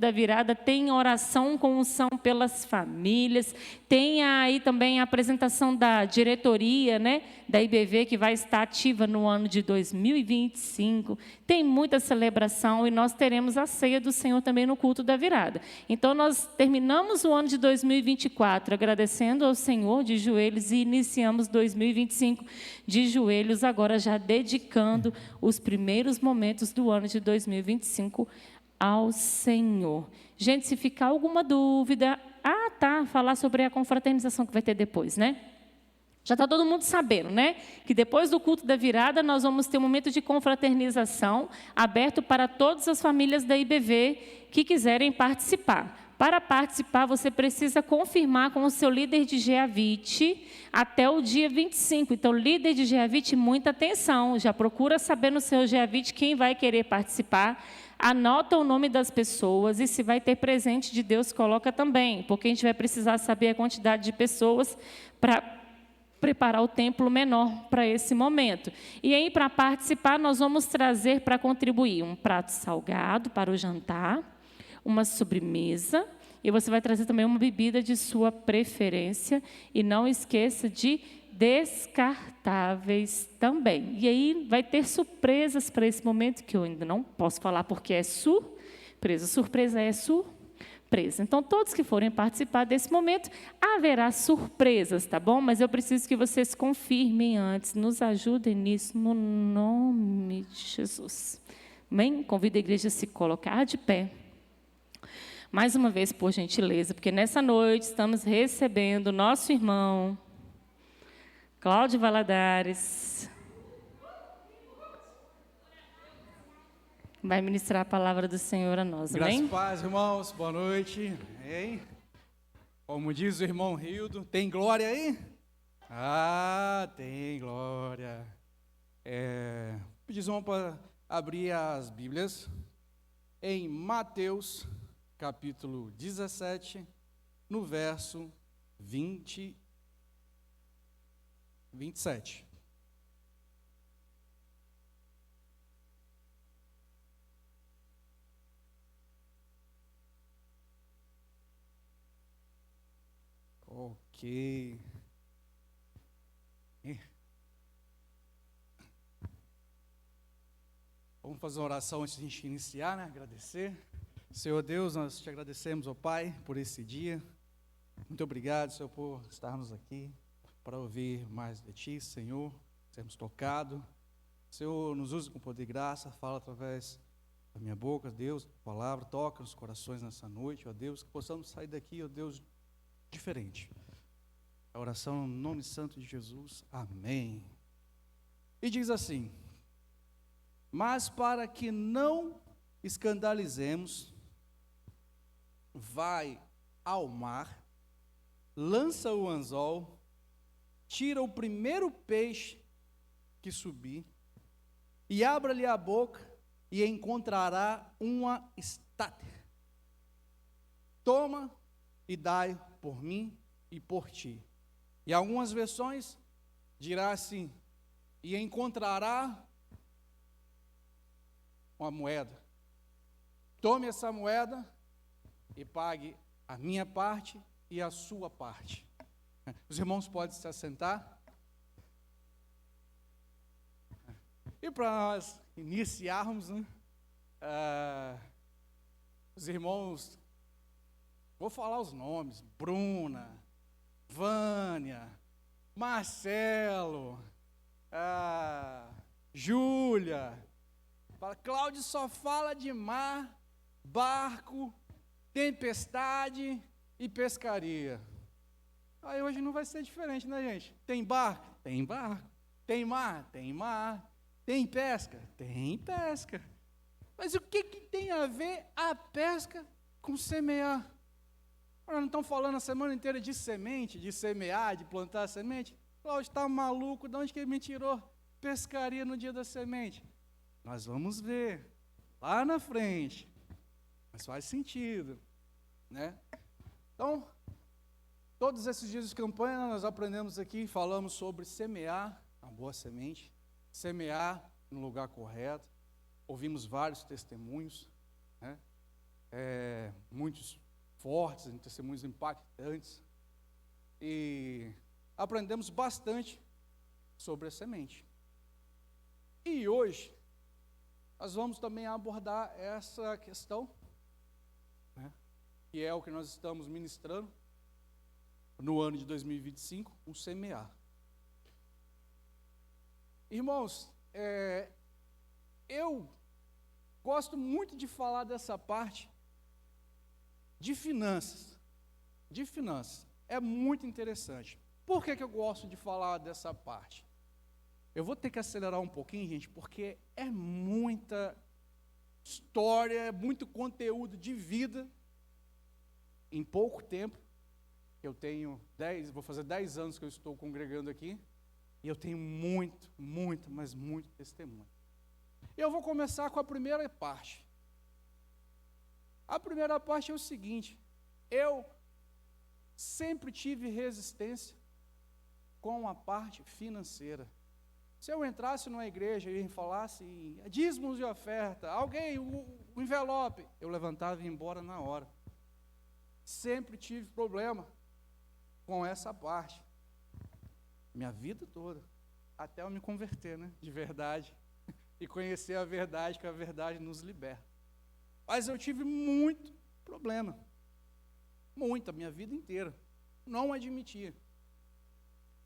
da virada tem oração com unção pelas famílias, tem aí também a apresentação da diretoria, né, da IBV, que vai estar ativa no ano de 2025, tem muita celebração e nós teremos a ceia do Senhor também no culto da virada. Então, nós terminamos o ano de 2024 agradecendo ao Senhor de joelhos e iniciamos 2025 de joelhos, agora já dedicando os primeiros momentos do ano de 2025 ao Senhor. Gente, se ficar alguma dúvida, falar sobre a confraternização que vai ter depois, né? Já está todo mundo sabendo, né? Que depois do culto da virada, nós vamos ter um momento de confraternização aberto para todas as famílias da IBV que quiserem participar. Para participar, você precisa confirmar com o seu líder de GEAVIT até o dia 25. Então, líder de GEAVIT, muita atenção. Já procura saber no seu GEAVIT quem vai querer participar. Anota o nome das pessoas e se vai ter presente de Deus, coloca também, porque a gente vai precisar saber a quantidade de pessoas para preparar o templo menor para esse momento. E aí, para participar, nós vamos trazer para contribuir um prato salgado para o jantar, uma sobremesa, e você vai trazer também uma bebida de sua preferência, e não esqueça de descartáveis também. E aí vai ter surpresas para esse momento, que eu ainda não posso falar porque é surpresa. Surpresa é surpresa. Então, todos que forem participar desse momento, haverá surpresas, tá bom? Mas eu preciso que vocês confirmem antes, nos ajudem nisso, no nome de Jesus. Amém? Convido a igreja a se colocar de pé. Mais uma vez, por gentileza, porque nessa noite estamos recebendo o nosso irmão Cláudio Valadares. Vai ministrar a palavra do Senhor a nós, amém? Graças e paz, irmãos, boa noite. Amém? Como diz o irmão Rildo, tem glória aí? Tem glória. Pedir para abrir as Bíblias em Mateus, capítulo 17, no verso 27. Ok. Vamos fazer uma oração antes de a gente iniciar, né? Agradecer. Senhor Deus, nós te agradecemos, ó Pai, por esse dia. Muito obrigado, Senhor, por estarmos aqui para ouvir mais de Ti, Senhor, sermos tocados. Senhor, nos use com poder e graça, fala através da minha boca, Deus, palavra, toca nos corações nessa noite, ó Deus, que possamos sair daqui, ó Deus, diferente. A oração no nome santo de Jesus, amém. E diz assim: mas para que não escandalizemos, vai ao mar, lança o anzol, tira o primeiro peixe que subir, e abra-lhe a boca, e encontrará uma estátua. Toma e dai por mim e por ti. E algumas versões dirá assim: e encontrará uma moeda. Tome essa moeda e pague a minha parte e a sua parte. Os irmãos podem se assentar. E para nós iniciarmos, né, os irmãos, vou falar os nomes: Bruna, Vânia, Marcelo, Júlia. Cláudio só fala de mar, barco, tempestade e pescaria. Aí hoje não vai ser diferente, né, gente? Tem barco? Tem barco. Tem mar? Tem mar. Tem pesca? Tem pesca. Mas o que tem a ver a pesca com semear? Nós não estamos falando a semana inteira de semente, de semear, de plantar semente? Cláudio está maluco, de onde que ele me tirou pescaria no dia da semente? Nós vamos ver lá na frente. Mas faz sentido, né? Então, todos esses dias de campanha nós aprendemos aqui, falamos sobre semear a boa semente, semear no lugar correto. Ouvimos vários testemunhos, né? muitos fortes, testemunhos impactantes, e aprendemos bastante sobre a semente. E hoje, nós vamos também abordar essa questão, né, que é o que nós estamos ministrando no ano de 2025, o semear. Irmãos, eu gosto muito de falar dessa parte de finanças. De finanças. É muito interessante. Por que eu gosto de falar dessa parte? Eu vou ter que acelerar um pouquinho, gente, porque é muita história, é muito conteúdo de vida em pouco tempo. Eu tenho vou fazer 10 anos que eu estou congregando aqui, e eu tenho muito testemunho. Eu vou começar com a primeira parte. A primeira parte é o seguinte: eu sempre tive resistência com a parte financeira. Se eu entrasse numa igreja e falasse dízimos e oferta, alguém, o envelope, eu levantava e ia embora na hora. Sempre tive problema com essa parte. Minha vida toda. Até eu me converter, né? De verdade. E conhecer a verdade, que a verdade nos liberta. Mas eu tive muito problema. Muito, a minha vida inteira. Não admitia.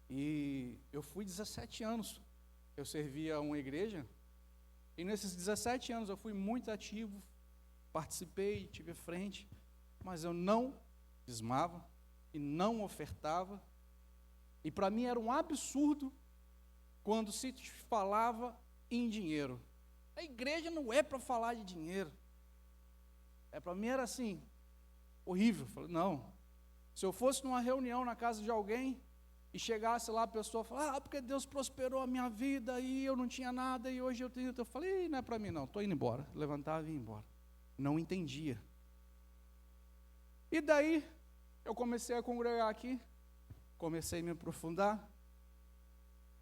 E eu fui 17 anos. Eu servia a uma igreja. E nesses 17 anos eu fui muito ativo. Participei, tive à frente. Mas eu não dizimava e não ofertava. E para mim era um absurdo quando se falava em dinheiro. A igreja não é para falar de dinheiro. Para mim era assim, horrível. Falei, não. Se eu fosse numa reunião na casa de alguém e chegasse lá a pessoa falar, porque Deus prosperou a minha vida e eu não tinha nada e hoje eu tenho. Eu falei, não é para mim não, estou indo embora. Levantava e ia embora. Não entendia. E daí eu comecei a congregar aqui, comecei a me aprofundar,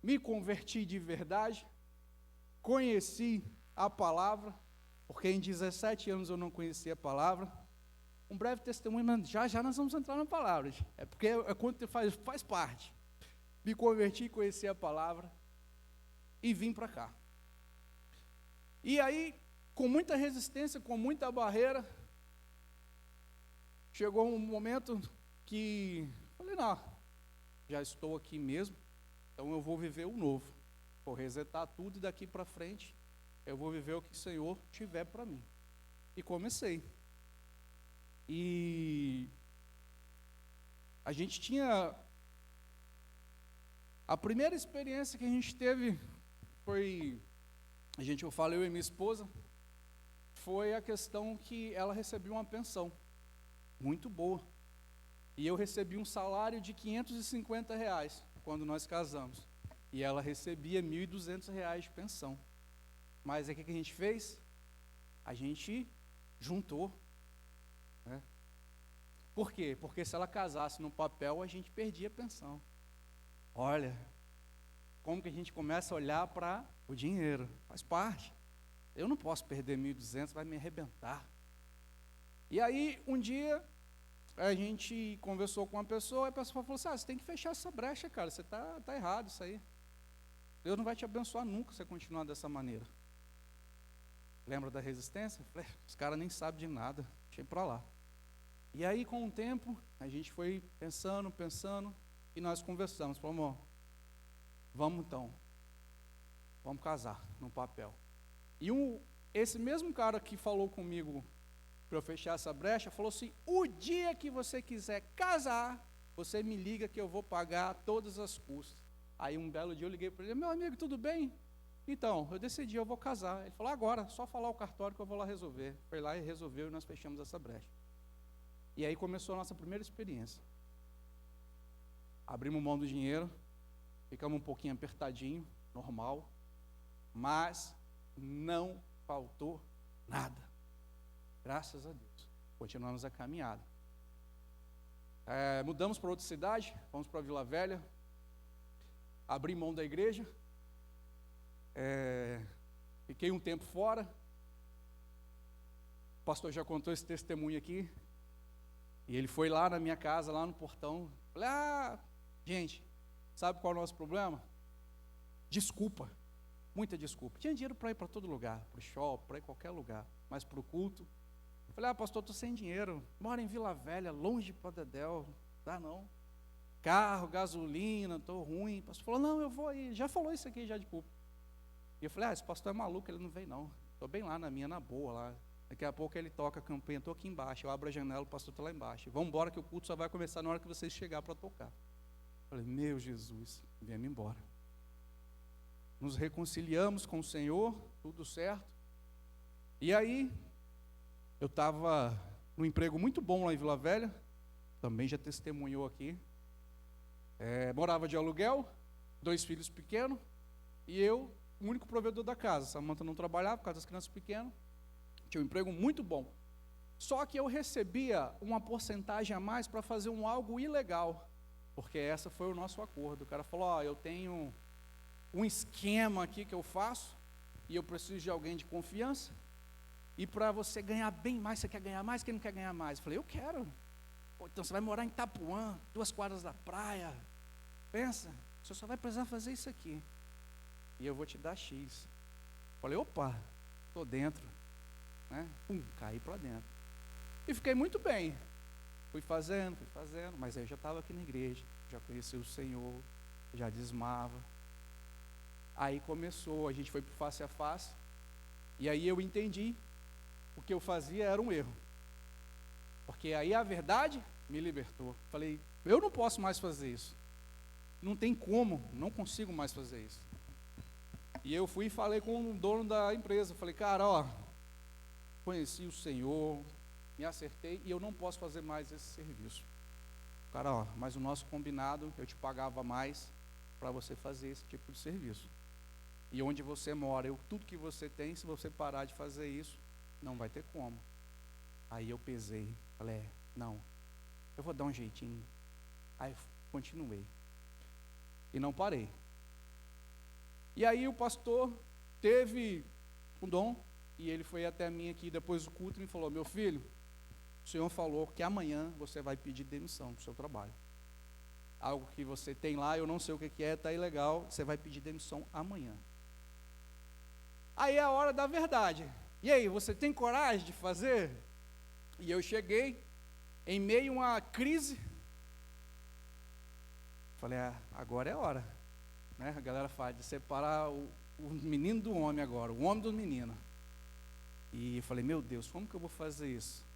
me converti de verdade, conheci a palavra, porque em 17 anos eu não conhecia a palavra. Um breve testemunho, mas já nós vamos entrar na palavra, é porque quando faz parte. Me converti, conheci a palavra e vim para cá. E aí, com muita resistência, com muita barreira, chegou um momento que falei, não, já estou aqui mesmo, então eu vou viver o novo. Vou resetar tudo e daqui para frente eu vou viver o que o Senhor tiver para mim. E comecei. E a gente tinha... A primeira experiência que a gente teve foi... eu falei, eu e minha esposa, foi a questão que ela recebia uma pensão muito boa. E eu recebi um salário de R$550 quando nós casamos. E ela recebia R$1.200 de pensão. Mas aí o que a gente fez? A gente juntou. Né? Por quê? Porque se ela casasse no papel, a gente perdia a pensão. Olha, como que a gente começa a olhar para o dinheiro? Faz parte. Eu não posso perder 1.200, vai me arrebentar. E aí, um dia, a gente conversou com uma pessoa, e a pessoa falou assim, você tem que fechar essa brecha, cara, você tá errado isso aí. Deus não vai te abençoar nunca se você continuar dessa maneira. Lembra da resistência? Falei, os caras nem sabem de nada, deixei para lá. E aí, com o tempo, a gente foi pensando, e nós conversamos, falamos, amor, vamos então, vamos casar no papel. E esse mesmo cara que falou comigo para eu fechar essa brecha, falou assim, o dia que você quiser casar, você me liga que eu vou pagar todas as custas. Aí um belo dia eu liguei para ele, meu amigo, tudo bem? Então, eu decidi, eu vou casar. Ele falou, agora, só falar o cartório que eu vou lá resolver. Foi lá e resolveu e nós fechamos essa brecha. E aí começou a nossa primeira experiência. Abrimos mão do dinheiro, ficamos um pouquinho apertadinho, normal, mas não faltou nada. Graças a Deus. Continuamos a caminhada. Mudamos para outra cidade, fomos para Vila Velha, abri mão da igreja, fiquei um tempo fora, O pastor já contou esse testemunho aqui. E ele foi lá na minha casa, lá no portão. Falei, gente, sabe qual é o nosso problema? Desculpa, muita desculpa. Tinha dinheiro para ir para todo lugar, para o shopping, para ir qualquer lugar, mas para o culto. Falei, pastor, estou sem dinheiro, moro em Vila Velha, longe de Dedéu, dá não. Carro, gasolina, estou ruim. O pastor falou, não, eu vou aí. Já falou isso aqui já de culpa. E eu falei, esse pastor é maluco, ele não vem não. Estou bem lá na minha, na boa lá. Daqui a pouco ele toca a campanha, estou aqui embaixo, eu abro a janela, o pastor está lá embaixo. Vamos embora que o culto só vai começar na hora que vocês chegarem para tocar. Falei, meu Jesus, viemos embora. Nos reconciliamos com o Senhor, tudo certo. E aí, eu estava num emprego muito bom lá em Vila Velha, também já testemunhou aqui. Morava de aluguel, 2 filhos pequenos, e eu, o único provedor da casa. Samanta não trabalhava por causa das crianças pequenas. Tinha um emprego muito bom. Só que eu recebia uma porcentagem a mais para fazer algo ilegal, porque esse foi o nosso acordo. O cara falou, eu tenho um esquema aqui que eu faço, e eu preciso de alguém de confiança, e para você ganhar bem mais, você quer ganhar mais, quem não quer ganhar mais? Eu falei, eu quero. Então você vai morar em Itapuã, 2 quadras da praia, pensa, você só vai precisar fazer isso aqui, e eu vou te dar X. Falei, opa, estou dentro. Caí para dentro. E fiquei muito bem. Fui fazendo, mas aí eu já estava aqui na igreja, já conheci o Senhor, já dizimava. Aí começou, a gente foi para o face a face, e aí eu entendi o que eu fazia era um erro. Porque aí a verdade me libertou. Falei, eu não posso mais fazer isso. Não tem como, não consigo mais fazer isso. E eu fui e falei com o dono da empresa, falei, cara, conheci o Senhor, me acertei e eu não posso fazer mais esse serviço. Cara, mas o nosso combinado, eu te pagava mais para você fazer esse tipo de serviço. E onde você mora, tudo que você tem, se você parar de fazer isso, não vai ter como. Aí eu pesei, falei, não, eu vou dar um jeitinho. Aí continuei. E não parei. E aí o pastor teve um dom, e ele foi até mim aqui depois do culto e me falou, meu filho, o Senhor falou que amanhã você vai pedir demissão do seu trabalho. Algo que você tem lá, eu não sei o que é, está ilegal, você vai pedir demissão amanhã. Aí é a hora da verdade. E aí, você tem coragem de fazer? E eu cheguei, em meio a uma crise, falei, agora é a hora. A galera fala de separar o menino do homem agora, o homem do menino. E eu falei, meu Deus, como que eu vou fazer isso?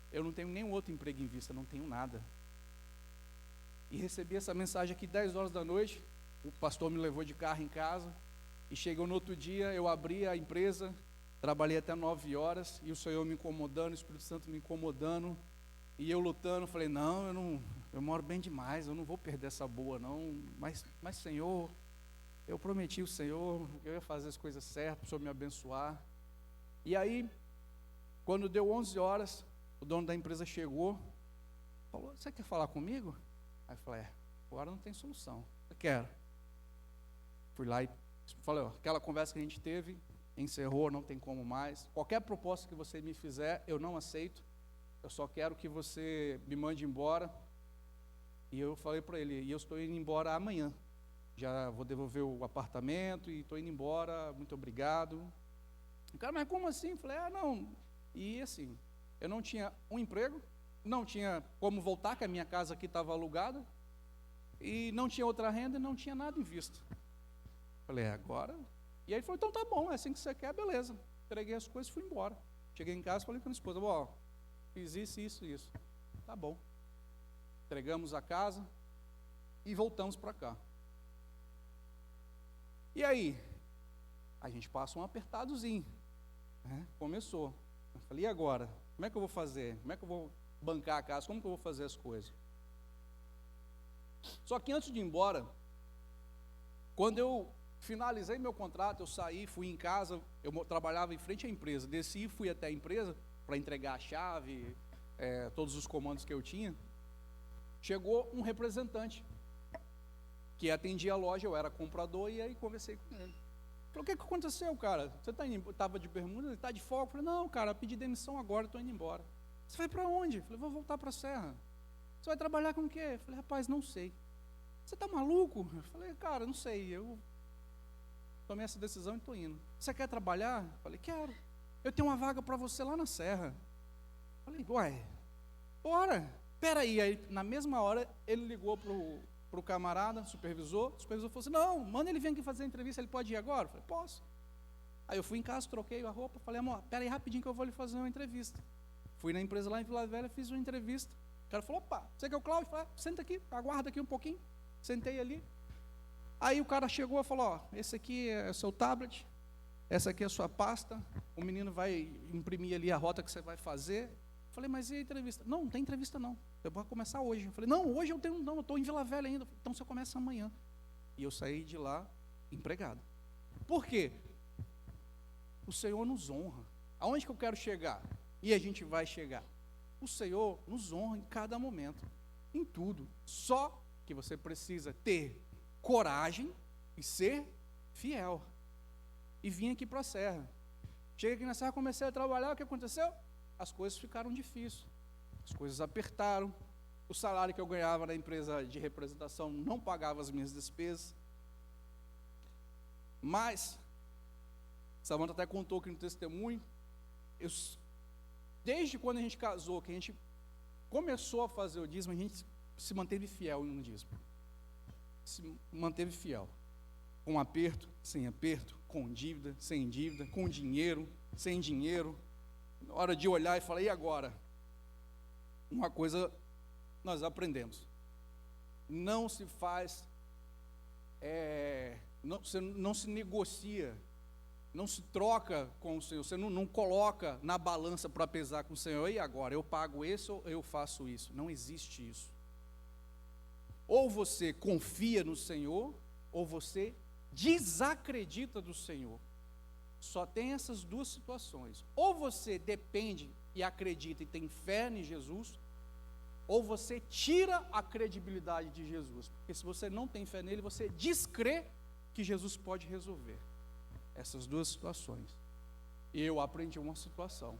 Eu não tenho nenhum outro emprego em vista, não tenho nada. E recebi essa mensagem aqui 10 horas da noite, o pastor me levou de carro em casa, e chegou no outro dia, eu abri a empresa, trabalhei até 9 horas, e o Senhor me incomodando, o Espírito Santo me incomodando, e eu lutando, falei, não, eu moro bem demais, eu não vou perder essa boa não, mas Senhor, eu prometi ao Senhor, eu ia fazer as coisas certas, para o Senhor me abençoar. E aí, quando deu 11 horas, o dono da empresa chegou, falou, você quer falar comigo? Aí eu falei, agora não tem solução, eu quero. Fui lá e falei, aquela conversa que a gente teve, encerrou, não tem como mais. Qualquer proposta que você me fizer, eu não aceito. Eu só quero que você me mande embora. E eu falei para ele, e eu estou indo embora amanhã. Já vou devolver o apartamento e estou indo embora, muito obrigado. O cara, mas como assim? Eu falei, não. E assim, eu não tinha um emprego, não tinha como voltar, que a minha casa aqui estava alugada, e não tinha outra renda, não tinha nada em vista. Falei, agora... E aí ele falou, então tá bom, é assim que você quer, beleza. Entreguei as coisas e fui embora. Cheguei em casa e falei com a minha esposa, fiz isso. Tá bom. Entregamos a casa e voltamos para cá. E aí? A gente passa um apertadozinho. Começou. Eu falei, e agora? Como é que eu vou fazer? Como é que eu vou bancar a casa? Como que eu vou fazer as coisas? Só que antes de ir embora, quando eu finalizei meu contrato, eu saí, fui em casa, eu trabalhava em frente à empresa, desci e fui até a empresa para entregar a chave, todos os comandos que eu tinha. Chegou um representante que atendia a loja, eu era comprador, e aí conversei com ele. Falei, o que aconteceu, cara? Você estava de bermuda, está de folga? Eu falei, não, cara, pedi demissão agora, estou indo embora. Você vai para onde? Eu falei, vou voltar para a Serra. Você vai trabalhar com o quê? Eu falei, rapaz, não sei. Você está maluco? Eu falei, cara, não sei, eu tomei essa decisão e estou indo. Você quer trabalhar? Eu falei, quero. Eu tenho uma vaga para você lá na Serra. Eu falei, uai, bora. Peraí, aí na mesma hora ele ligou para o camarada, supervisor, o supervisor falou assim, não, manda ele vir aqui fazer a entrevista, ele pode ir agora? Eu falei, posso. Aí eu fui em casa, troquei a roupa, falei, amor, peraí rapidinho que eu vou lhe fazer uma entrevista. Fui na empresa lá em Vila Velha, fiz uma entrevista. O cara falou, opa, você que é o Cláudio? Eu falei, senta aqui, aguarda aqui um pouquinho. Sentei ali. Aí o cara chegou e falou, ó, esse aqui é o seu tablet, essa aqui é a sua pasta, o menino vai imprimir ali a rota que você vai fazer. Eu falei, mas e a entrevista? Não tem entrevista não, eu vou começar hoje. Eu falei, não, hoje eu estou em Vila Velha ainda. Então você começa amanhã. E eu saí de lá empregado. Por quê? O Senhor nos honra. Aonde que eu quero chegar? E a gente vai chegar. O Senhor nos honra em cada momento, em tudo. Só que você precisa ter coragem e ser fiel. E vim aqui para a Serra. Cheguei aqui na Serra, comecei a trabalhar, o que aconteceu? As coisas ficaram difíceis. As coisas apertaram. O salário que eu ganhava na empresa de representação não pagava as minhas despesas. Mas, Samanta até contou aqui no testemunho, desde quando a gente casou, que a gente começou a fazer o dízimo, a gente se manteve fiel no dízimo. Se manteve fiel. Com aperto, sem aperto, com dívida, sem dívida, com dinheiro, sem dinheiro. Na hora de olhar e falar, e agora? Uma coisa nós aprendemos. Não se faz, não se negocia, não se troca com o Senhor, você não coloca na balança para pesar com o Senhor, e agora, eu pago isso ou eu faço isso? Não existe isso. Ou você confia no Senhor, ou você desacredita do Senhor. Só tem essas duas situações. Ou você depende e acredita e tem fé em Jesus, ou você tira a credibilidade de Jesus. Porque se você não tem fé nele, você descrê que Jesus pode resolver essas duas situações. E eu aprendi uma situação.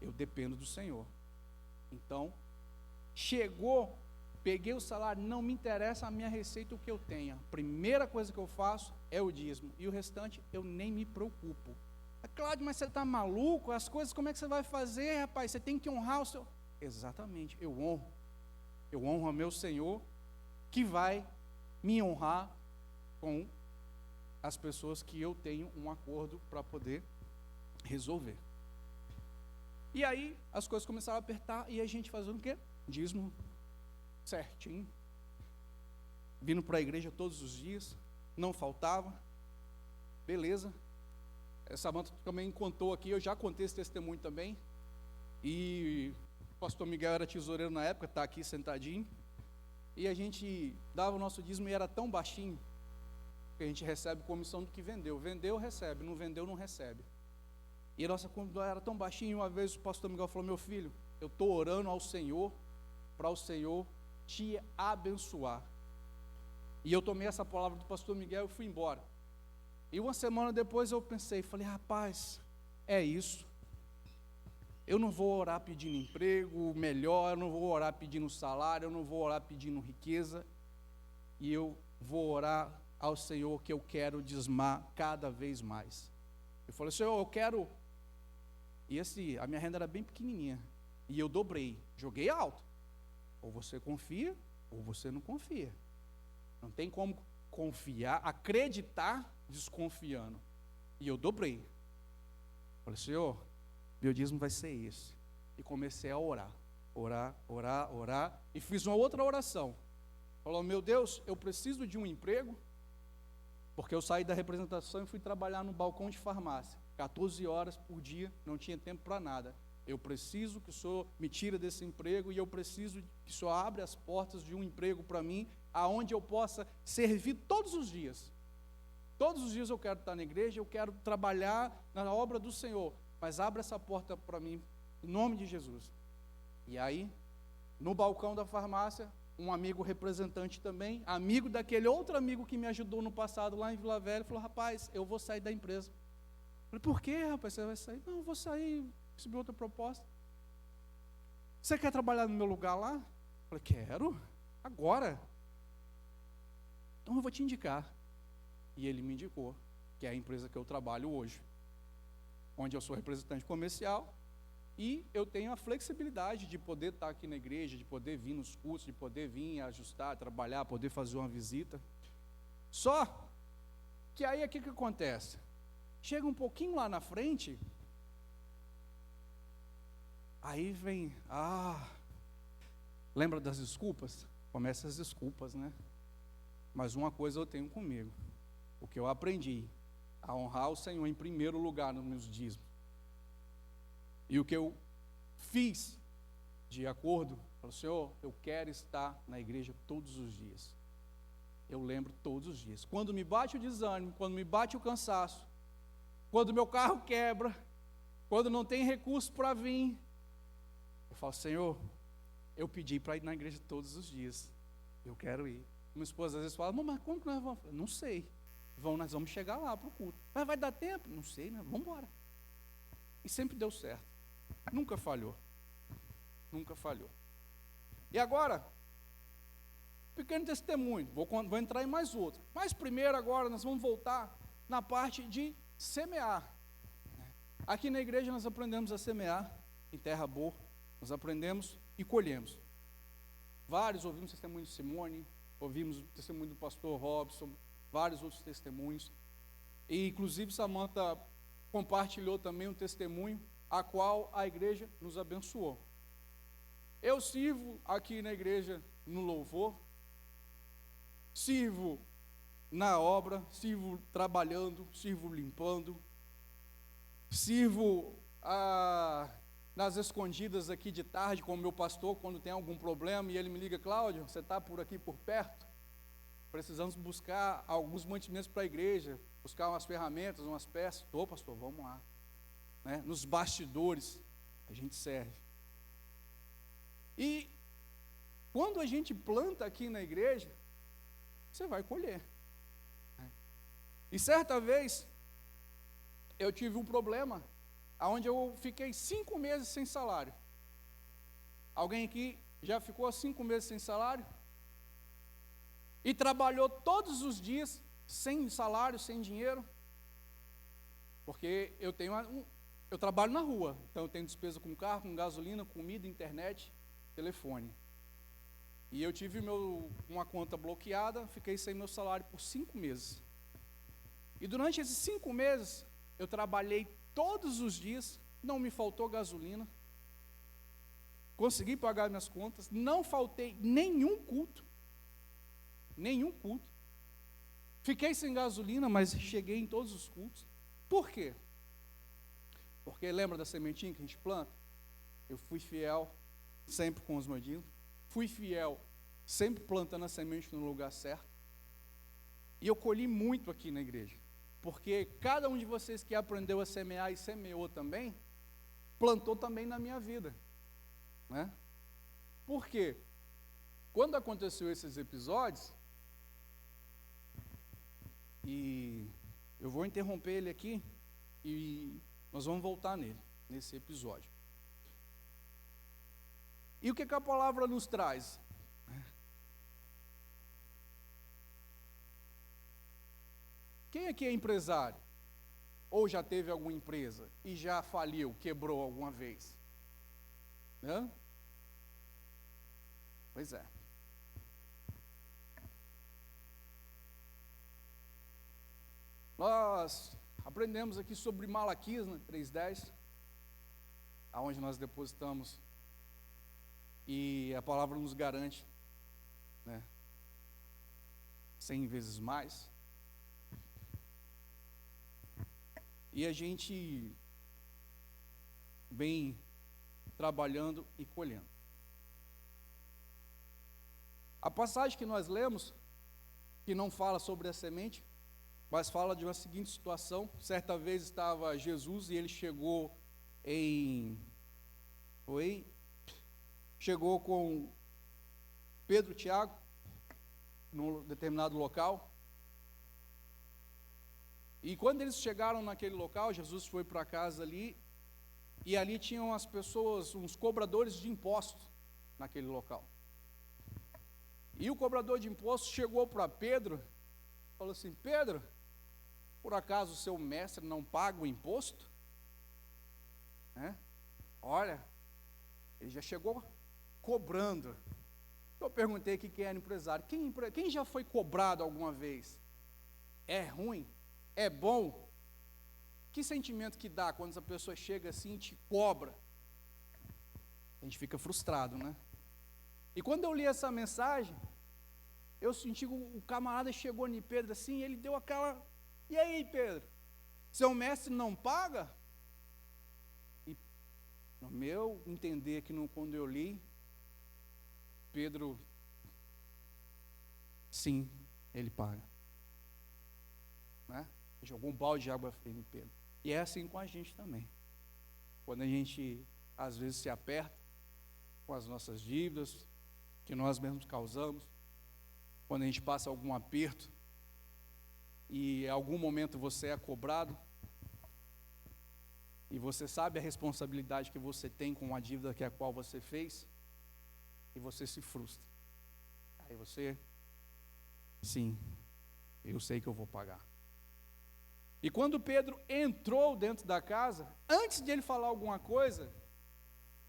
Eu dependo do Senhor. Então, chegou, peguei o salário, não me interessa a minha receita, o que eu tenha. A primeira coisa que eu faço é o dízimo. E o restante, eu nem me preocupo. Cláudio, mas você está maluco? As coisas, como é que você vai fazer, rapaz? Você tem que honrar o seu... Exatamente, eu honro. Eu honro ao meu Senhor, que vai me honrar com as pessoas que eu tenho um acordo para poder resolver. E aí, as coisas começaram a apertar, e a gente fazendo o quê? Dízimo certinho, vindo para a igreja todos os dias, não faltava, beleza. Samanta também contou aqui, eu já contei esse testemunho também, e o pastor Miguel era tesoureiro na época, está aqui sentadinho, e a gente dava o nosso dízimo e era tão baixinho, que a gente recebe comissão do que vendeu. Vendeu, recebe, não vendeu, não recebe. E a nossa comissão era tão baixinho, uma vez o pastor Miguel falou, meu filho, eu estou orando ao Senhor, para o Senhor te abençoar. E eu tomei essa palavra do pastor Miguel e fui embora. E uma semana depois eu pensei, falei, rapaz, é isso. Eu não vou orar pedindo emprego melhor, eu não vou orar pedindo salário, eu não vou orar pedindo riqueza. E eu vou orar ao Senhor que eu quero dizimar cada vez mais. Eu falei, Senhor, eu quero... E a minha renda era bem pequenininha. E eu dobrei, joguei alto. Ou você confia, ou você não confia. Não tem como confiar, acreditar desconfiando. E eu dobrei. Falei, Senhor, meu dízimo vai ser esse. E comecei a orar. Orar. E fiz uma outra oração. Falou, meu Deus, eu preciso de um emprego, porque eu saí da representação e fui trabalhar no balcão de farmácia. 14 horas por dia, não tinha tempo para nada. Eu preciso que o Senhor me tire desse emprego e eu preciso que o Senhor abra as portas de um emprego para mim, aonde eu possa servir todos os dias. Todos os dias eu quero estar na igreja, eu quero trabalhar na obra do Senhor, mas abra essa porta para mim, em nome de Jesus. E aí, no balcão da farmácia, um amigo representante também, amigo daquele outro amigo que me ajudou no passado lá em Vila Velha, falou: rapaz, eu vou sair da empresa. Eu falei: por quê, rapaz, você vai sair? Não, eu vou sair, recebi outra proposta. Você quer trabalhar no meu lugar lá? Eu falei: quero, agora. Então eu vou te indicar. E ele me indicou, que é a empresa que eu trabalho hoje, onde eu sou representante comercial, e eu tenho a flexibilidade de poder estar aqui na igreja, de poder vir nos cursos, de poder vir ajustar, trabalhar, poder fazer uma visita. Só que aí o que acontece? Chega um pouquinho lá na frente, aí vem, lembra das desculpas? Começa as desculpas, né? Mas uma coisa eu tenho comigo, o que eu aprendi, a honrar o Senhor em primeiro lugar nos meus dízimos. E o que eu fiz de acordo, falei: Senhor, eu quero estar na igreja todos os dias. Eu lembro todos os dias. Quando me bate o desânimo, quando me bate o cansaço, quando meu carro quebra, quando não tem recurso para vir, eu falo: Senhor, eu pedi para ir na igreja todos os dias. Eu quero ir. Minha esposa às vezes fala: mas como que nós vamos? Eu não sei. Nós vamos chegar lá para o culto. Mas vai dar tempo? Não sei, né? Vamos embora. E sempre deu certo. Nunca falhou. Nunca falhou. E agora, pequeno testemunho. Vou entrar em mais outro. Mas primeiro agora nós vamos voltar na parte de semear. Aqui na igreja nós aprendemos a semear em terra boa. Nós aprendemos e colhemos. Vários ouvimos o testemunho de Simone, ouvimos o testemunho do pastor Robson, vários outros testemunhos. E inclusive Samantha compartilhou também um testemunho a qual a igreja nos abençoou. Eu sirvo aqui na igreja no louvor, sirvo na obra, sirvo trabalhando, sirvo limpando, sirvo nas escondidas aqui de tarde com o meu pastor, quando tem algum problema, e ele me liga: Cláudio, você está por aqui por perto? Precisamos buscar alguns mantimentos para a igreja, buscar umas ferramentas, umas peças. Estou, pastor, vamos lá. Né? Nos bastidores, a gente serve. E quando a gente planta aqui na igreja, você vai colher. Né? E certa vez, eu tive um problema, onde eu fiquei 5 meses sem salário. Alguém aqui já ficou 5 meses sem salário? E trabalhou todos os dias, sem salário, sem dinheiro? Porque eu trabalho na rua, então eu tenho despesa com carro, com gasolina, comida, internet, telefone. E eu tive uma conta bloqueada, fiquei sem meu salário por 5 meses. E durante esses 5 meses, eu trabalhei todos os dias, não me faltou gasolina, consegui pagar minhas contas, não faltei nenhum culto, fiquei sem gasolina, mas cheguei em todos os cultos. Por quê? Porque lembra da sementinha que a gente planta? Eu fui fiel, sempre com os meus dízimos, fui fiel, sempre plantando a semente no lugar certo, e eu colhi muito aqui na igreja. Porque cada um de vocês que aprendeu a semear e semeou também, plantou também na minha vida. Né? Por quê? Quando aconteceu esses episódios, e eu vou interromper ele aqui, e nós vamos voltar nesse episódio. E o que a palavra nos traz? Quem aqui é empresário? Ou já teve alguma empresa e já faliu, quebrou alguma vez? Hã? Pois é. Nós aprendemos aqui sobre Malaquias, né, 3:10, aonde nós depositamos, e a palavra nos garante, né, 100 vezes mais. E a gente vem trabalhando e colhendo. A passagem que nós lemos, que não fala sobre a semente, mas fala de uma seguinte situação. Certa vez estava Jesus e ele chegou com Pedro e Tiago, num determinado local. E quando eles chegaram naquele local, Jesus foi para casa ali, e ali tinham as pessoas, uns cobradores de impostos naquele local. E o cobrador de impostos chegou para Pedro, falou assim: Pedro, por acaso o seu mestre não paga o imposto? Olha, ele já chegou cobrando. Eu perguntei aqui quem era empresário. Quem já foi cobrado alguma vez? É ruim? É bom? Que sentimento que dá quando essa pessoa chega assim e te cobra? A gente fica frustrado, né? E quando eu li essa mensagem, eu senti que o camarada chegou em Pedro assim, e ele deu aquela: e aí, Pedro, seu mestre não paga? E no meu entender, que quando eu li, Pedro, sim, ele paga, né? Jogou um balde de água fria em Pedro. E é assim com a gente também. Quando a gente, às vezes, se aperta com as nossas dívidas, que nós mesmos causamos, quando a gente passa algum aperto, e em algum momento você é cobrado, e você sabe a responsabilidade que você tem com a dívida que a qual você fez, e você se frustra. Aí você, sim, eu sei que eu vou pagar. E quando Pedro entrou dentro da casa, antes de ele falar alguma coisa,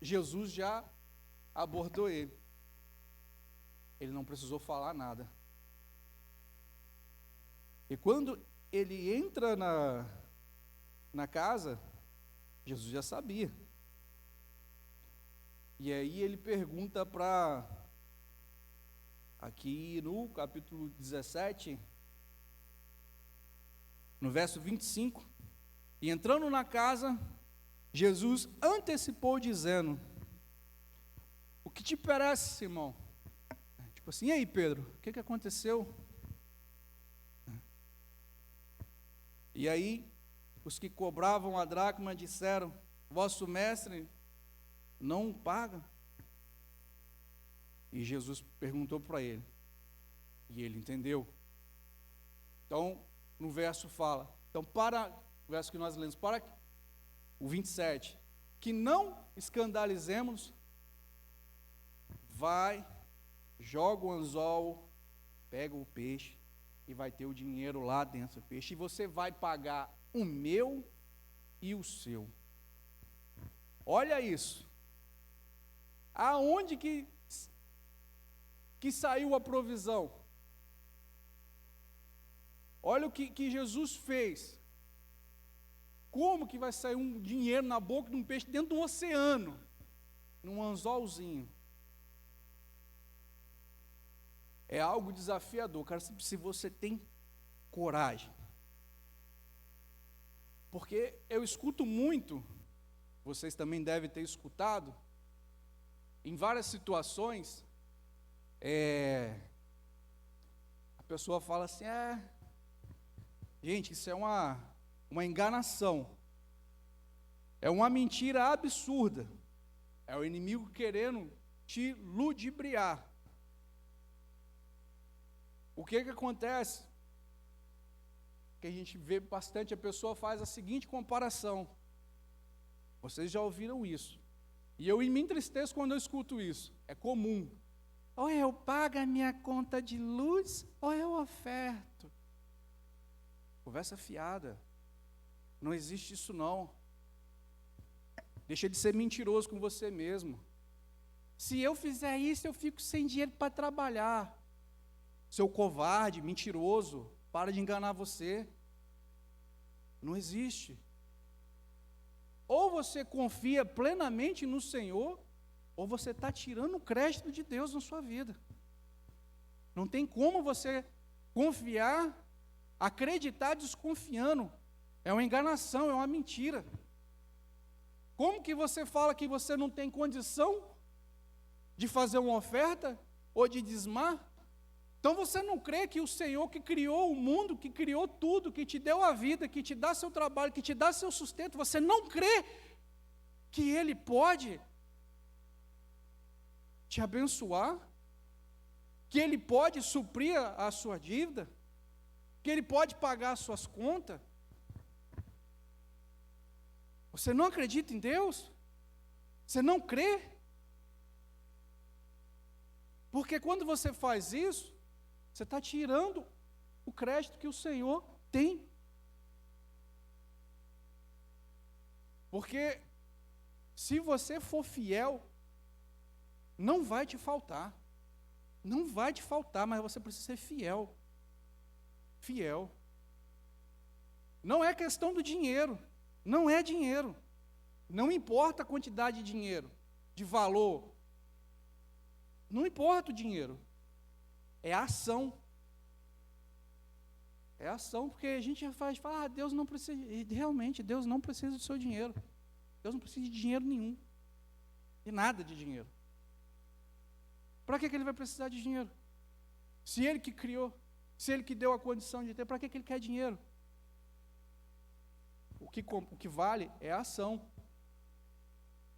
Jesus já abordou ele. Ele não precisou falar nada. E quando ele entra na casa, Jesus já sabia. E aí ele pergunta aqui no capítulo 17, no verso 25, e entrando na casa, Jesus antecipou dizendo: o que te parece, Simão? Tipo assim: e aí, Pedro, o que aconteceu? E aí, os que cobravam a dracma disseram: vosso mestre não paga. E Jesus perguntou para ele, e ele entendeu. Então, no verso fala, o verso que nós lemos, para o 27, que não escandalizemos, vai, joga o anzol, pega o peixe, e vai ter o dinheiro lá dentro do peixe, e você vai pagar o meu e o seu. Olha isso. Aonde que saiu a provisão? Olha o que Jesus fez. Como que vai sair um dinheiro na boca de um peixe dentro do oceano? Num anzolzinho. É algo desafiador, cara, se você tem coragem. Porque eu escuto muito, vocês também devem ter escutado, em várias situações, a pessoa fala assim: gente, isso é uma enganação, é uma mentira absurda, é o inimigo querendo te ludibriar. O que acontece? Que a gente vê bastante, a pessoa faz a seguinte comparação. Vocês já ouviram isso. E eu me entristeço quando eu escuto isso. É comum. Ou eu pago a minha conta de luz, ou eu oferto. Conversa fiada. Não existe isso não. Deixa de ser mentiroso com você mesmo. Se eu fizer isso, eu fico sem dinheiro para trabalhar. Seu covarde, mentiroso, para de enganar você. Não existe. Ou você confia plenamente no Senhor, ou você está tirando o crédito de Deus na sua vida. Não tem como você confiar, acreditar desconfiando. É uma enganação, é uma mentira. Como que você fala que você não tem condição de fazer uma oferta ou de dizimar? Então você não crê que o Senhor que criou o mundo, que criou tudo, que te deu a vida, que te dá seu trabalho, que te dá seu sustento, você não crê que Ele pode te abençoar? que Ele pode suprir a sua dívida, que Ele pode pagar as suas contas? Você não acredita em Deus? Você não crê? Porque quando você faz isso, você está tirando o crédito que o Senhor tem. Porque se você for fiel, não vai te faltar. Não vai te faltar, mas você precisa ser fiel. Fiel. Não é questão do dinheiro. Não é dinheiro. Não importa a quantidade de dinheiro, de valor. Não importa o dinheiro. É a ação. É a ação, porque a gente fala, Deus não precisa, e realmente, Deus não precisa do seu dinheiro. Deus não precisa de dinheiro nenhum. De nada de dinheiro. Para que Ele vai precisar de dinheiro? Se Ele que criou, se Ele que deu a condição de ter, para que Ele quer dinheiro? O que vale é a ação.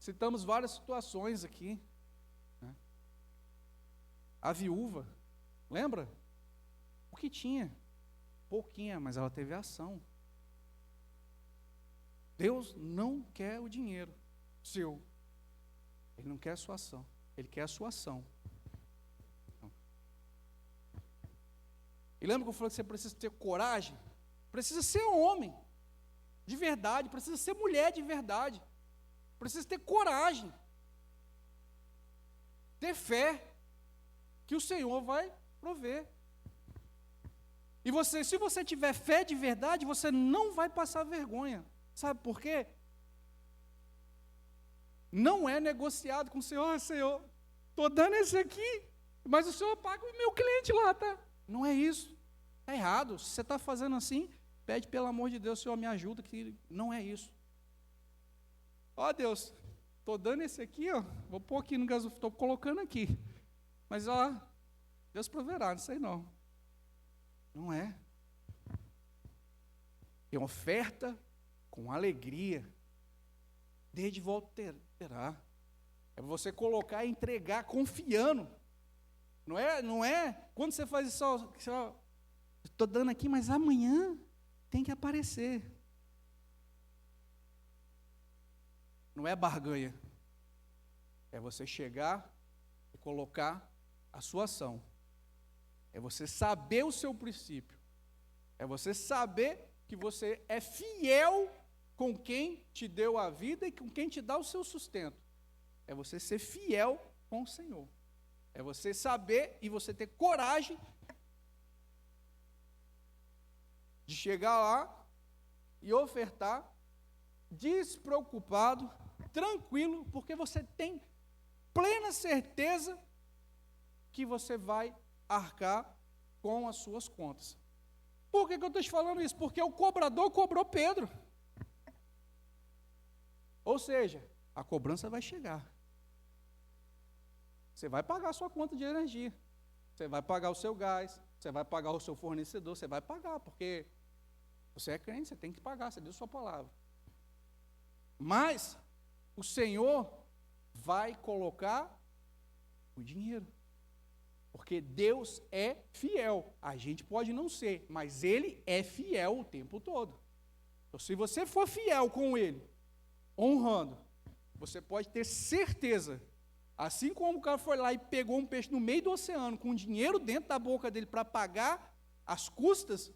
Citamos várias situações aqui. Né? A viúva, lembra? O que tinha? Pouquinha, mas ela teve ação. Deus não quer o dinheiro seu. Ele não quer a sua ação. Ele quer a sua ação. E lembra que eu falei que você precisa ter coragem? Precisa ser homem de verdade, precisa ser mulher de verdade, precisa ter coragem, ter fé, que o Senhor vai prover. E você, se você tiver fé de verdade, você não vai passar vergonha. Sabe por quê? Não é negociado com o Senhor, Senhor, estou dando esse aqui, mas o Senhor paga o meu cliente lá, tá? Não é isso, está errado. Se você está fazendo assim, pede pelo amor de Deus, Senhor, me ajuda, que não é isso. Ó Deus, estou dando esse aqui, ó, vou pôr aqui no gasolina, estou colocando aqui, mas ó, Deus proverá, não sei não. Não é. É oferta com alegria. Dê de volta terá. É você colocar e entregar confiando. Não é quando você faz isso, estou dando aqui, mas amanhã tem que aparecer. Não é barganha. É você chegar e colocar a sua ação. É você saber o seu princípio. É você saber que você é fiel com quem te deu a vida e com quem te dá o seu sustento. É você ser fiel com o Senhor. É você saber e você ter coragem de chegar lá e ofertar despreocupado, tranquilo, porque você tem plena certeza que você vai arcar com as suas contas. Por que eu estou te falando isso? Porque o cobrador cobrou Pedro. Ou seja, a cobrança vai chegar. Você vai pagar a sua conta de energia. Você vai pagar o seu gás. Você vai pagar o seu fornecedor. Você vai pagar, porque você é crente, você tem que pagar, você deu sua palavra. Mas o Senhor vai colocar o dinheiro. Porque Deus é fiel. A gente pode não ser, mas Ele é fiel o tempo todo. Então, se você for fiel com Ele, honrando, você pode ter certeza, assim como o cara foi lá e pegou um peixe no meio do oceano, com dinheiro dentro da boca dele para pagar as custas,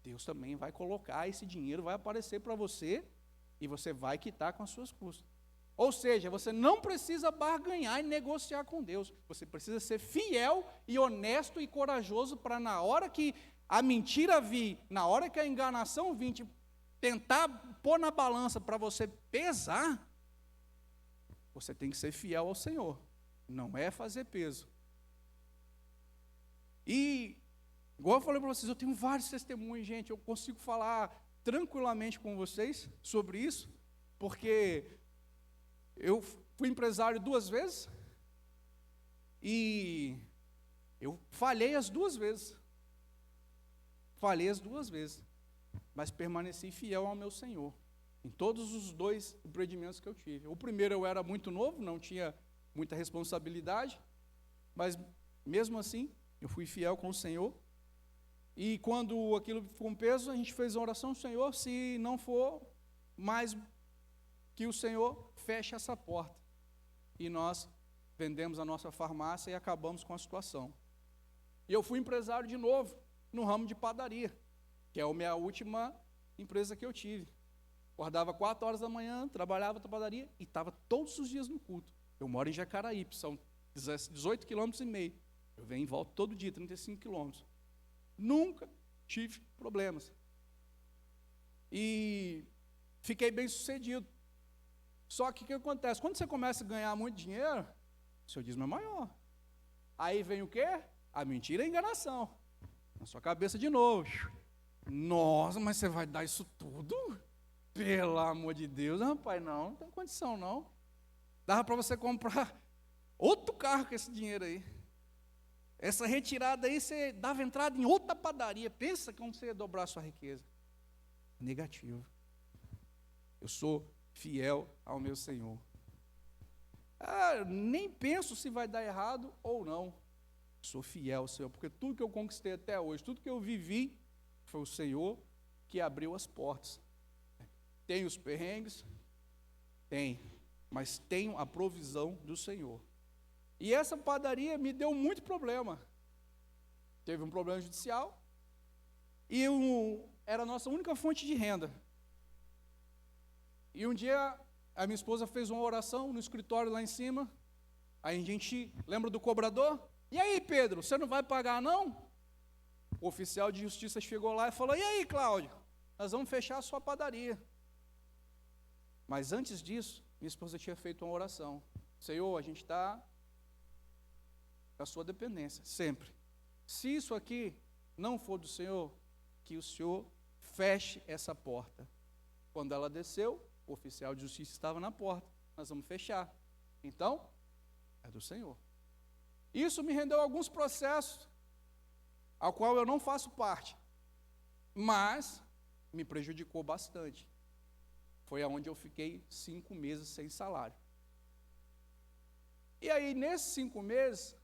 Deus também vai colocar esse dinheiro, vai aparecer para você, e você vai quitar com as suas custas. Ou seja, você não precisa barganhar e negociar com Deus. Você precisa ser fiel e honesto e corajoso para na hora que a mentira vir, na hora que a enganação vir, tentar pôr na balança para você pesar, você tem que ser fiel ao Senhor. Não é fazer peso. E, igual eu falei para vocês, eu tenho vários testemunhos, gente. Eu consigo falar tranquilamente com vocês sobre isso, porque eu fui empresário 2 vezes e eu falhei as 2 vezes. Falhei as 2 vezes, mas permaneci fiel ao meu Senhor, em todos os 2 empreendimentos que eu tive. O primeiro eu era muito novo, não tinha muita responsabilidade, mas mesmo assim, Eu fui fiel com o Senhor. E quando aquilo ficou um peso, a gente fez uma oração, Senhor, se não for mais que o Senhor feche essa porta. E nós vendemos a nossa farmácia e acabamos com a situação. E eu fui empresário de novo, no ramo de padaria, que é a minha última empresa que eu tive. Acordava 4 horas da manhã, trabalhava na padaria e estava todos os dias no culto. Eu moro em Jacaraípe, são 18,5 km. Eu venho e volto todo dia, 35 quilômetros. Nunca tive problemas. E fiquei bem sucedido. Só que o que acontece? Quando você começa a ganhar muito dinheiro, o seu dízimo é maior. Aí vem o quê? A mentira e a enganação. Na sua cabeça de novo. Nossa, mas você vai dar isso tudo? Pelo amor de Deus, rapaz, não tem condição não. Dava para você comprar outro carro com esse dinheiro aí. Essa retirada aí, você dava entrada em outra padaria. Pensa como você ia dobrar a sua riqueza. Negativo. Eu sou fiel ao meu Senhor. Nem penso se vai dar errado ou não. Sou fiel ao Senhor, porque tudo que eu conquistei até hoje, tudo que eu vivi, foi o Senhor que abriu as portas. Tem os perrengues? Tem, mas tenho a provisão do Senhor. E essa padaria me deu muito problema. Teve um problema judicial e era a nossa única fonte de renda. E um dia a minha esposa fez uma oração no escritório lá em cima. Aí a gente lembra do cobrador? E aí, Pedro, você não vai pagar não? O oficial de justiça chegou lá e falou: e aí, Cláudio, nós vamos fechar a sua padaria. Mas antes disso, minha esposa tinha feito uma oração. Senhor, a gente está a sua dependência, sempre. Se isso aqui não for do Senhor, que o Senhor feche essa porta. Quando ela desceu, o oficial de justiça estava na porta. Nós vamos fechar. Então, é do Senhor. Isso me rendeu alguns processos, ao qual eu não faço parte, mas me prejudicou bastante. Foi aonde eu fiquei 5 meses sem salário. E aí, nesses 5 meses,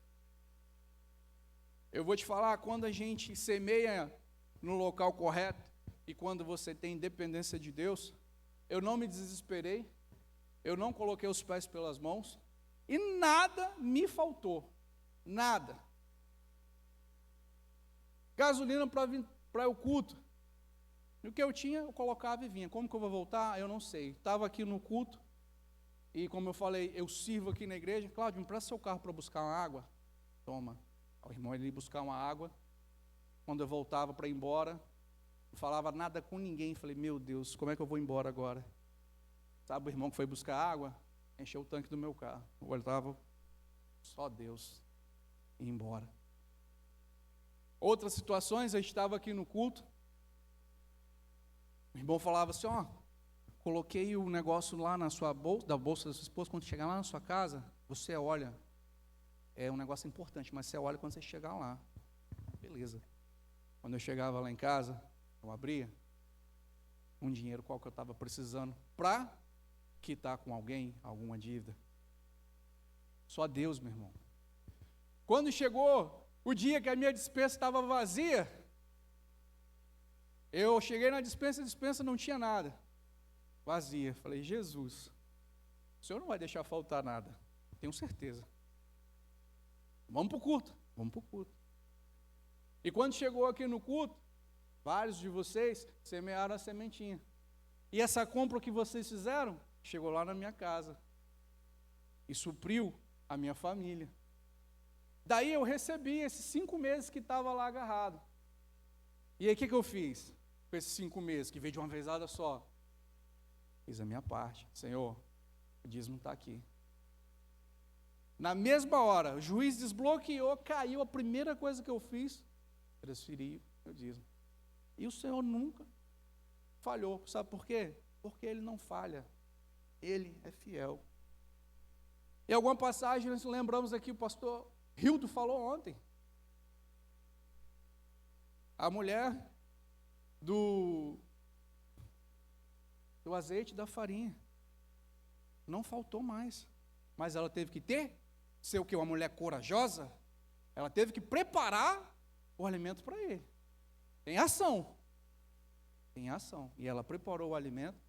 eu vou te falar, quando a gente semeia no local correto e quando você tem dependência de Deus, eu não me desesperei, eu não coloquei os pés pelas mãos e nada me faltou, nada. Gasolina para o culto. E o que eu tinha, eu colocava e vinha. Como que eu vou voltar? Eu não sei. Estava aqui no culto e, como eu falei, eu sirvo aqui na igreja. Cláudio, me presta seu carro para buscar uma água? Toma. O irmão ia buscar uma água. Quando eu voltava para ir embora, não falava nada com ninguém. Falei, meu Deus, como é que eu vou embora agora? Sabe o irmão que foi buscar água? Encheu o tanque do meu carro. Eu voltava, só Deus, e ia embora. Outras situações, eu estava aqui no culto. O irmão falava assim, coloquei o negócio lá na sua bolsa, da bolsa da sua esposa, quando chegar lá na sua casa, você olha. É um negócio importante, mas você olha quando você chegar lá. Beleza. Quando eu chegava lá em casa, eu abria um dinheiro qual que eu estava precisando para quitar com alguém, alguma dívida. Só Deus, meu irmão. Quando chegou o dia que a minha despensa estava vazia, eu cheguei na despensa, a despensa não tinha nada. Vazia. Falei, Jesus, o Senhor não vai deixar faltar nada. Tenho certeza. Vamos para o culto. Vamos para o culto. E quando chegou aqui no culto, vários de vocês semearam a sementinha. E essa compra que vocês fizeram, chegou lá na minha casa. E supriu a minha família. Daí eu recebi esses 5 meses que estava lá agarrado. E aí o que eu fiz com esses 5 meses, que veio de uma vezada só? Fiz a minha parte. Senhor, o dízimo está aqui. Na mesma hora, o juiz desbloqueou, caiu, a primeira coisa que eu fiz, transferi o dízimo. E o Senhor nunca falhou. Sabe por quê? Porque Ele não falha. Ele é fiel. Em alguma passagem, nós lembramos aqui, o pastor Hildo falou ontem. A mulher do azeite e da farinha. Não faltou mais. Mas ela teve que ser o quê? Uma mulher corajosa? Ela teve que preparar o alimento para ele. Tem ação. Tem ação. E ela preparou o alimento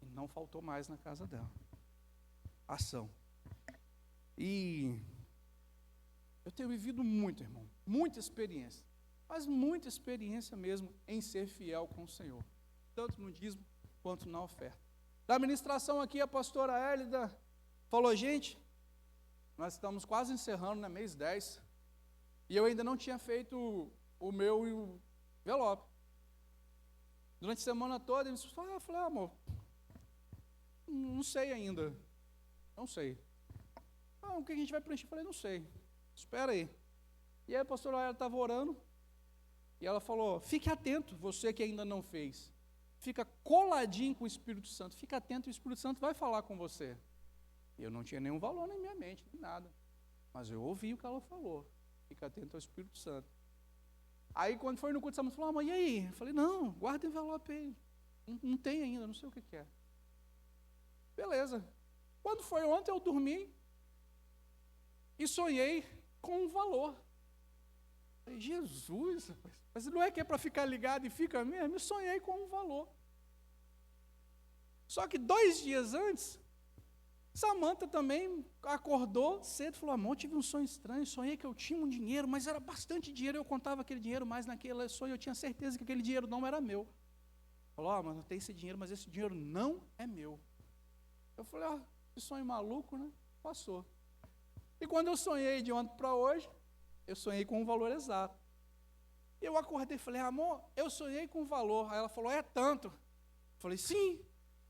e não faltou mais na casa dela. Ação. E eu tenho vivido muito, irmão. Muita experiência. Mas muita experiência mesmo em ser fiel com o Senhor. Tanto no dízimo quanto na oferta. Da administração aqui, a pastora Hélida falou, gente, nós estamos quase encerrando, né, mês 10, e eu ainda não tinha feito o meu envelope. Durante a semana toda, ele falou, eu falei, amor, não sei ainda, não sei. O que a gente vai preencher? Eu falei, não sei, espera aí. E aí a pastora Hélida estava orando, e ela falou, fique atento, você que ainda não fez. Fica coladinho com o Espírito Santo, fica atento, o Espírito Santo vai falar com você. Eu não tinha nenhum valor na minha mente, nem nada. Mas eu ouvi o que ela falou. Fica atento ao Espírito Santo. Aí quando foi no culto, ela falou, mas e aí? Eu falei, não, guarda o envelope aí. Não tem ainda, não sei o que é. Beleza. Quando foi ontem, eu dormi e sonhei com um valor. Eu falei, Jesus, mas não é que é para ficar ligado e fica mesmo? Eu sonhei com um valor. Só que 2 dias antes, Samanta também acordou cedo e falou, amor, tive um sonho estranho, sonhei que eu tinha um dinheiro, mas era bastante dinheiro, eu contava aquele dinheiro, mas naquele sonho eu tinha certeza que aquele dinheiro não era meu. Falou, mas não tem esse dinheiro, mas esse dinheiro não é meu. Eu falei, que sonho maluco, né? Passou. E quando eu sonhei de ontem para hoje, eu sonhei com um valor exato. Eu acordei e falei, amor, eu sonhei com um valor. Aí ela falou, é tanto. Eu falei, sim.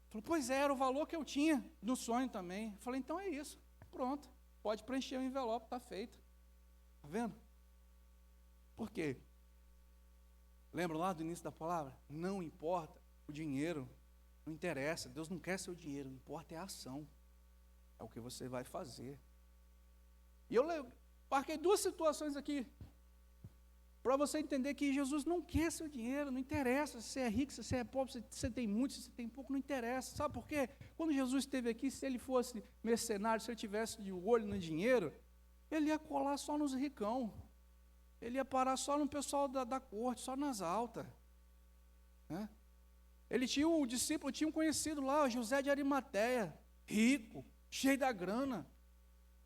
Falou, pois é, era o valor que eu tinha no sonho também. Eu falei, então é isso, pronto, pode preencher o envelope, está feito. Está vendo? Por quê? Lembra lá do início da palavra? Não importa o dinheiro, não interessa, Deus não quer seu dinheiro, não importa é a ação, é o que você vai fazer. E eu marquei 2 situações aqui, para você entender que Jesus não quer seu dinheiro, não interessa se você é rico, se você é pobre, se você tem muito, se você tem pouco, não interessa. Sabe por quê? Quando Jesus esteve aqui, se ele fosse mercenário, se ele tivesse de olho no dinheiro, ele ia colar só nos ricão. Ele ia parar só no pessoal da corte, só nas altas. Né? Ele tinha um discípulo, tinha um conhecido lá, José de Arimateia, rico, cheio da grana.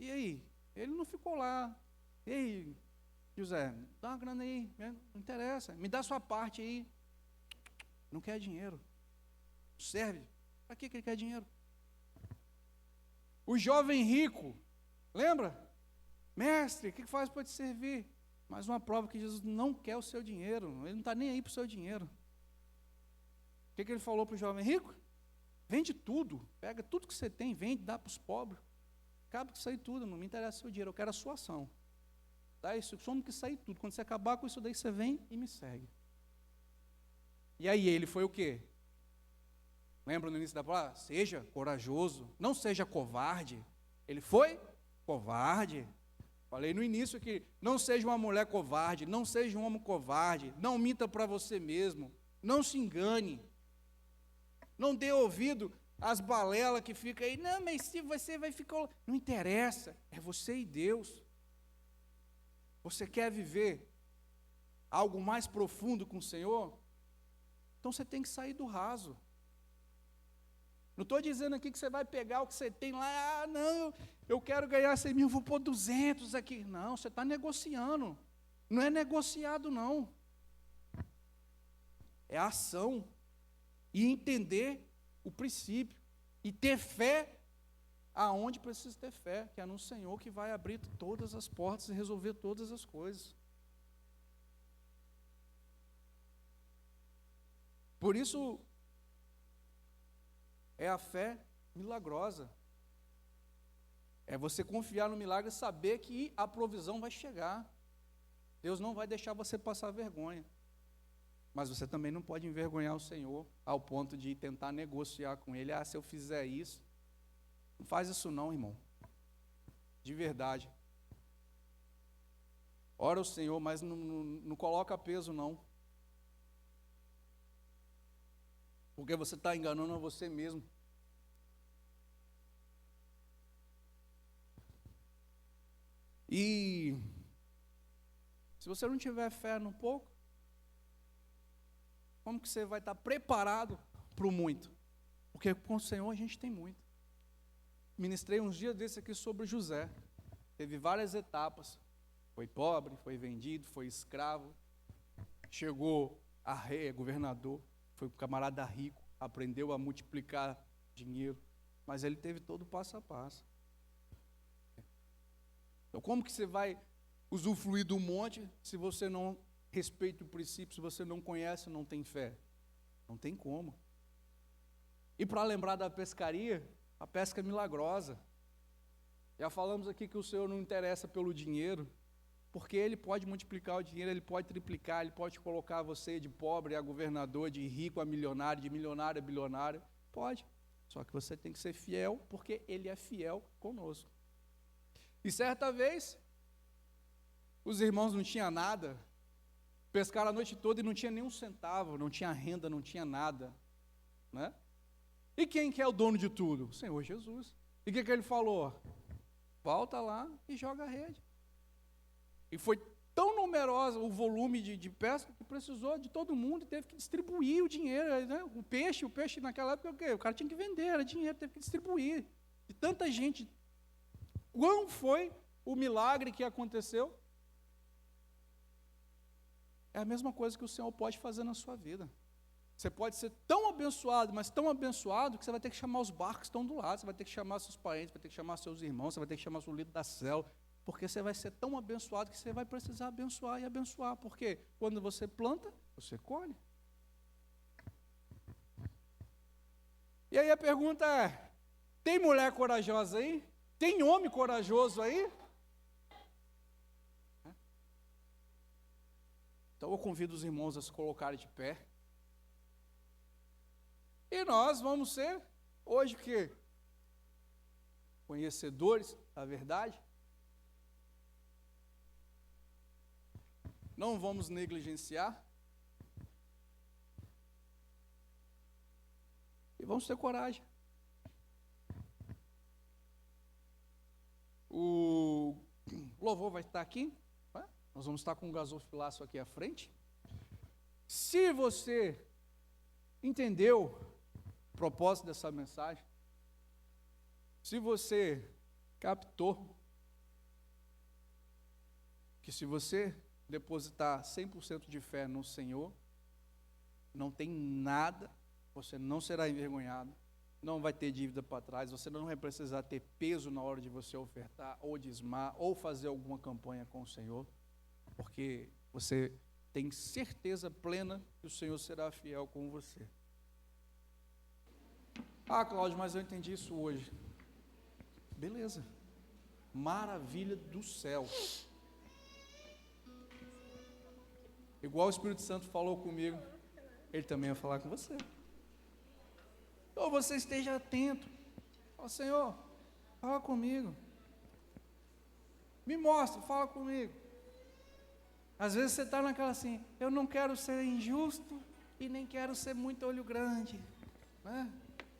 E aí? Ele não ficou lá. E aí? José, dá uma grana aí, não interessa, me dá sua parte aí. Não quer dinheiro. Serve. Para que ele quer dinheiro? O jovem rico, lembra? Mestre, o que faz para te servir? Mais uma prova que Jesus não quer o seu dinheiro, ele não está nem aí para o seu dinheiro. O que ele falou para o jovem rico? Vende tudo, pega tudo que você tem, vende, dá para os pobres. Acaba com isso aí tudo, não me interessa o seu dinheiro, eu quero a sua ação. Tá, isso, somos que sair tudo. Quando você acabar com isso daí, você vem e me segue. E aí ele foi o quê? Lembra no início da palavra? Seja corajoso, não seja covarde. Ele foi covarde. Falei no início que não seja uma mulher covarde, não seja um homem covarde, não minta para você mesmo, não se engane. Não dê ouvido às balelas que ficam aí, não, mas se você vai ficar... Não interessa, é você e Deus. Você quer viver algo mais profundo com o Senhor? Então você tem que sair do raso. Não estou dizendo aqui que você vai pegar o que você tem lá, não, eu quero ganhar 100 mil, vou pôr 200 aqui. Não, você está negociando. Não é negociado, não. É ação. E entender o princípio. E ter fé aonde precisa ter fé, que é no Senhor que vai abrir todas as portas e resolver todas as coisas. Por isso, é a fé milagrosa. É você confiar no milagre e saber que a provisão vai chegar. Deus não vai deixar você passar vergonha. Mas você também não pode envergonhar o Senhor ao ponto de tentar negociar com Ele. Se eu fizer isso, não faz isso não, irmão. De verdade. Ora o Senhor, mas não coloca peso não. Porque você está enganando a você mesmo. E Se você não tiver fé no pouco, como que você vai estar preparado para o muito? Porque com o Senhor a gente tem muito. Ministrei uns dias desses aqui sobre José. Teve várias etapas. Foi pobre, foi vendido, foi escravo. Chegou a rei, a governador. Foi um camarada rico. Aprendeu a multiplicar dinheiro. Mas ele teve todo o passo a passo. Então como que você vai usufruir do monte se você não respeita o princípio, se você não conhece, não tem fé? Não tem como. E para lembrar da pescaria, a pesca é milagrosa. Já falamos aqui que o Senhor não interessa pelo dinheiro, porque Ele pode multiplicar o dinheiro, Ele pode triplicar, Ele pode colocar você de pobre a governador, de rico a milionário, de milionário a bilionário. Pode. Só que você tem que ser fiel, porque Ele é fiel conosco. E certa vez, os irmãos não tinham nada, pescaram a noite toda e não tinha nem um centavo, não tinha renda, não tinha nada, né? E quem que é o dono de tudo? O Senhor Jesus. E o que ele falou? Volta lá e joga a rede. E foi tão numerosa o volume de pesca que precisou de todo mundo e teve que distribuir o dinheiro, né? O peixe naquela época, o quê? O cara tinha que vender, era dinheiro, teve que distribuir. De tanta gente. Qual foi o milagre que aconteceu? É a mesma coisa que o Senhor pode fazer na sua vida. Você pode ser tão abençoado, mas tão abençoado, que você vai ter que chamar os barcos que estão do lado, você vai ter que chamar seus parentes, vai ter que chamar seus irmãos, você vai ter que chamar seu líder da célula, porque você vai ser tão abençoado que você vai precisar abençoar e abençoar, porque quando você planta, você colhe. E aí a pergunta é, tem mulher corajosa aí? Tem homem corajoso aí? Então eu convido os irmãos a se colocarem de pé. E nós vamos ser, hoje o quê? Conhecedores da verdade. Não vamos negligenciar. E vamos ter coragem. O louvor vai estar aqui. Nós vamos estar com um gasofilaço aqui à frente. Se você entendeu o propósito dessa mensagem, se você captou que se você depositar 100% de fé no Senhor, não tem nada, você não será envergonhado, não vai ter dívida para trás, você não vai precisar ter peso na hora de você ofertar, ou dizimar, ou fazer alguma campanha com o Senhor, porque você tem certeza plena que o Senhor será fiel com você. Ah, Cláudio, mas eu entendi isso hoje. Beleza. Maravilha do céu. Igual o Espírito Santo falou comigo, Ele também vai falar com você. Então você esteja atento. Fala, Senhor, fala comigo. Me mostra, fala comigo. Às vezes você está naquela assim, eu não quero ser injusto e nem quero ser muito olho grande, né?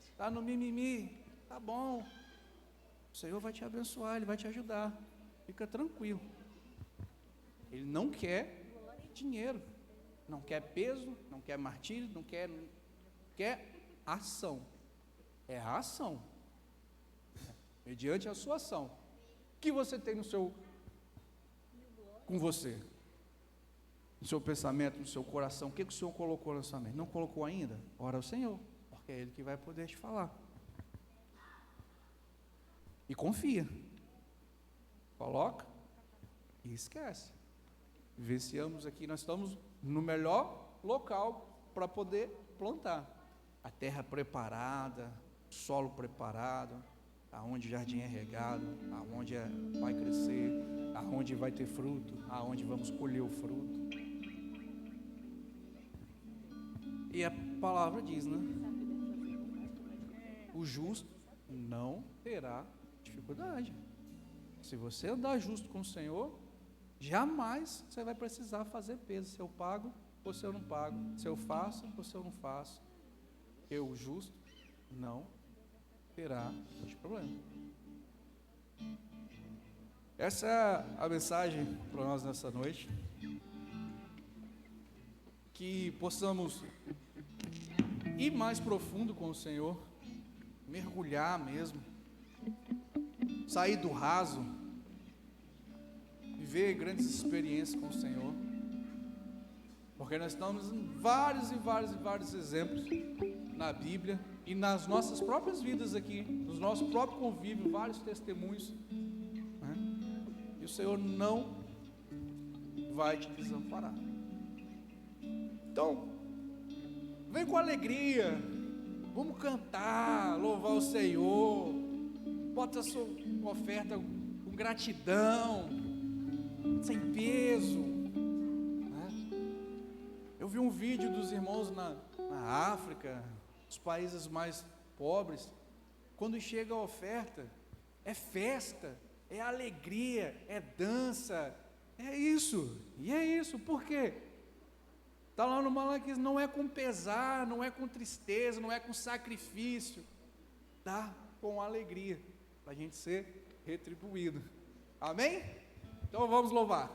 Está no mimimi, tá bom. O Senhor vai te abençoar, Ele vai te ajudar. Fica tranquilo. Ele não quer dinheiro, não quer peso, não quer martírio, não quer ação. É a ação. Mediante a sua ação. O que você tem com você? No seu pensamento, no seu coração, o que o Senhor colocou na sua mente? Não colocou ainda? Ora ao Senhor, porque é Ele que vai poder te falar. E confia. Coloca e esquece. Vivenciamos aqui, nós estamos no melhor local para poder plantar. A terra preparada, o solo preparado, aonde o jardim é regado, aonde vai crescer, aonde vai ter fruto, aonde vamos colher o fruto. E a palavra diz, né? O justo não terá dificuldade. Se você andar justo com o Senhor, jamais você vai precisar fazer peso. Se eu pago ou se eu não pago, se eu faço ou se eu não faço. O justo não terá esse problema. Essa é a mensagem para nós nessa noite. Que possamos ir mais profundo com o Senhor, mergulhar mesmo, sair do raso, viver grandes experiências com o Senhor, porque nós estamos em vários exemplos na Bíblia e nas nossas próprias vidas aqui, nos nosso próprio convívio, vários testemunhos, né? E o Senhor não vai te desamparar. Então, vem com alegria, vamos cantar, louvar o Senhor, bota a sua oferta com gratidão, sem peso, né? Eu vi um vídeo dos irmãos na África, os países mais pobres, quando chega a oferta, é festa, é alegria, é dança, é isso, e é isso, por quê? Está lá no Malaquias, não é com pesar, não é com tristeza, não é com sacrifício, dá com alegria, para a gente ser retribuído, amém? Então vamos louvar.